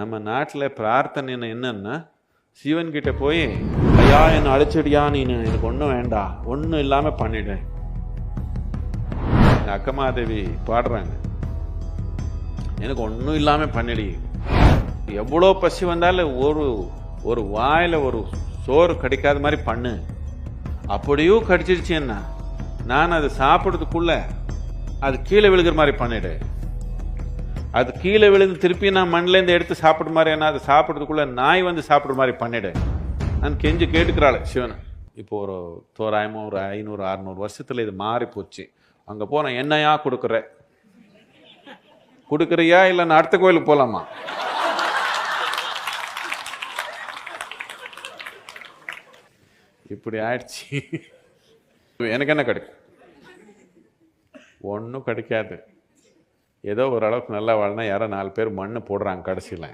நம்ம நாட்டில் பிரார்த்தனை என்னன்னா, சிவன்கிட்ட போய் ஐயா என்னை அழைச்சிடியா, நீனு எனக்கு ஒன்றும் வேண்டாம், ஒன்றும் இல்லாமல் பண்ணிடு. அக்கமாதேவி பாடுறாங்க, எனக்கு ஒன்றும் இல்லாமல் பண்ணிடு. எவ்வளோ பசி வந்தாலும் ஒரு வாயில் ஒரு சோறு கிடைக்காத மாதிரி பண்ணு. அப்படியும் கடிச்சிருச்சேன்னா நான் அதை சாப்பிட்றதுக்குள்ள அது கீழே விழுகிற மாதிரி பண்ணிடு. அது கீழே விழுந்து திருப்பி நான் மண்ணிலேருந்து எடுத்து சாப்பிட்ற மாதிரி, என்ன அதை சாப்பிட்றதுக்குள்ள நாய் வந்து சாப்பிட்ற மாதிரி பண்ணிடு. நான் கெஞ்சி கேட்டுக்கிறாள் சிவனை. இப்போ ஒரு தோராயமாக ஒரு 500-600 வருஷத்தில் இது மாறி போச்சு. அங்கே போன என்னையா கொடுக்குறியா இல்லை நான் அடுத்த கோயிலுக்கு போகலாமா? இப்படி ஆயிடுச்சு. எனக்கு என்ன கிடைக்கும்? ஒன்றும் கிடைக்காது. ஏதோ ஓரளவுக்கு நல்லா வாழனா யாரோ 4 பேர் மண்ணு போடுறாங்க கடைசியில்.